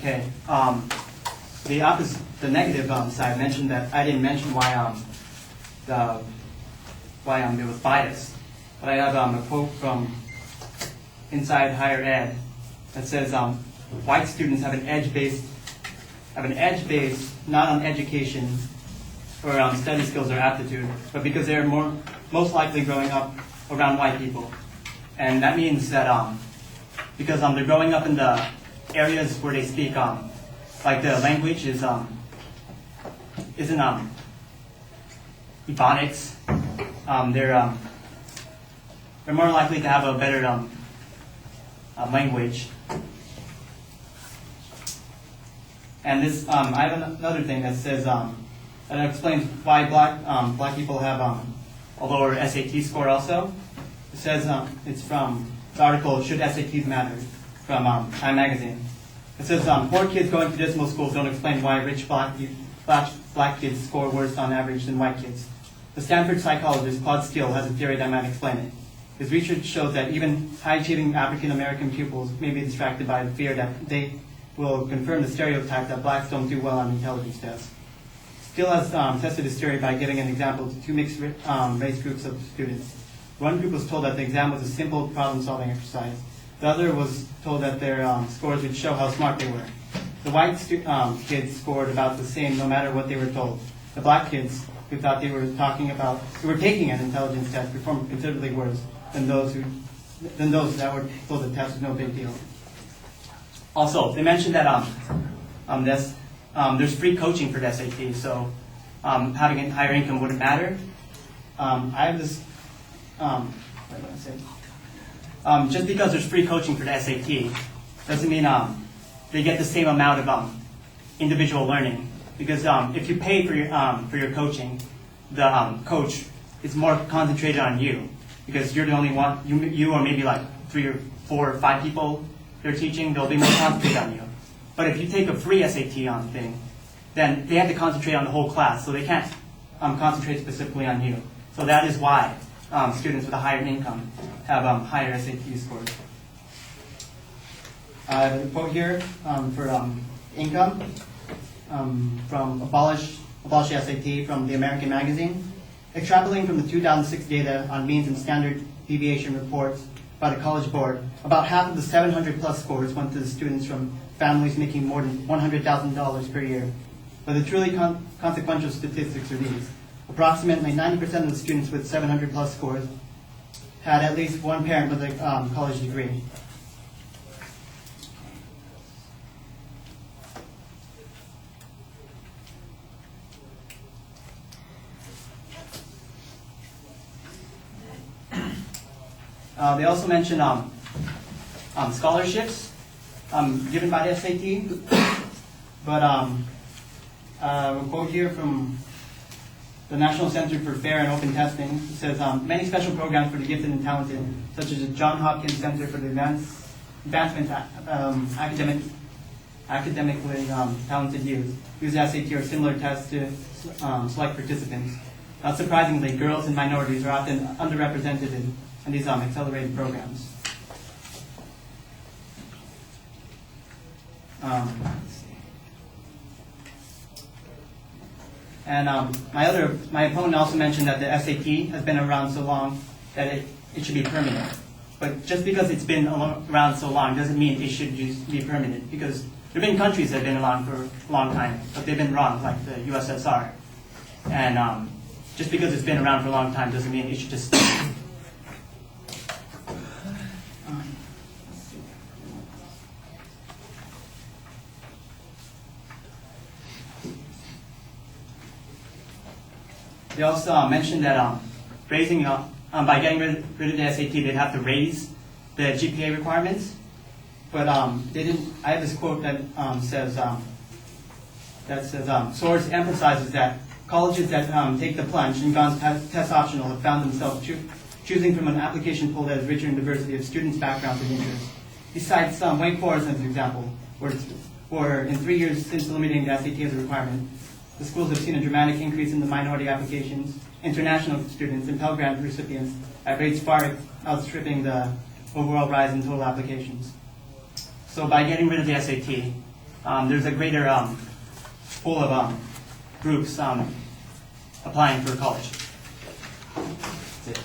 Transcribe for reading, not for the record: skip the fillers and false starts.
Okay. The opposite, the negative side mentioned that I didn't mention why it was biased. But I have a quote from Inside Higher Ed that says white students have an edge based not on education or study skills or aptitude, but because they're most likely growing up around white people. And that means that because they're growing up in the areas where they speak, like the language isn't Ebonics. They're more likely to have a better language. And this, I have another thing that says that explains why black people have a lower SAT score. Also, it says it's from the article "Should SATs Matter" from Time Magazine. It says poor kids going to dismal schools don't explain why rich black kids score worse on average than white kids. The Stanford psychologist Claude Steele has a theory that might explain it. His research shows that even high-achieving African-American pupils may be distracted by the fear that they will confirm the stereotype that blacks don't do well on intelligence tests. Steele has tested his theory by giving an example to two mixed race groups of students. One group was told that the exam was a simple problem-solving exercise. The other was told that their scores would show how smart they were. The white kids scored about the same no matter what they were told. The black kids, who thought they were taking an intelligence test, performed considerably worse than those that were told the test was no big deal. Also, they mentioned that there's free coaching for the SAT, so having a higher income wouldn't matter. I have this. What do I say? Just because there's free coaching for the SAT doesn't mean they get the same amount of individual learning. Because if you pay for your coaching, the coach is more concentrated on you because you're the only one. You or maybe like 3 or 4 or 5 people they're teaching, they'll be more concentrated on you. But if you take a free SAT thing, then they have to concentrate on the whole class, so they can't concentrate specifically on you. So that is why students with a higher income have higher SAT scores. I have a quote here for income from Abolish the SAT from the American Magazine. Extrapolating from the 2006 data on means and standard deviation reports by the College Board, about half of the 700 plus scores went to the students from families making more than $100,000 per year. But the truly consequential statistics are these. Approximately 90% of the students with 700 plus scores had at least one parent with a college degree. They also mentioned scholarships given by the SAT, but a quote here from the National Center for Fair and Open Testing. It says, many special programs for the gifted and talented, such as the Johns Hopkins Center for the Advancement Academically Talented Youth, use SAT or similar tests to select participants. Not surprisingly, girls and minorities are often underrepresented in these accelerated programs. And my opponent also mentioned that the SAT has been around so long that it should be permanent. But just because it's been around so long doesn't mean it should just be permanent, because there have been countries that have been around for a long time, but they've been wrong, like the USSR. And just because it's been around for a long time doesn't mean it should just stay. They also mentioned that by getting rid of the SAT, they'd have to raise the GPA requirements. But they didn't. I have this quote that says Soares emphasizes that colleges that take the plunge and gone test optional have found themselves choosing from an application pool that is richer in diversity of students' backgrounds and interests. He cites Wake Forest as an example, where in 3 years since eliminating the SAT as a requirement, the schools have seen a dramatic increase in the minority applications, international students, and Pell Grant recipients at rates far outstripping the overall rise in total applications. So by getting rid of the SAT, there's a greater pool of groups applying for college. That's it.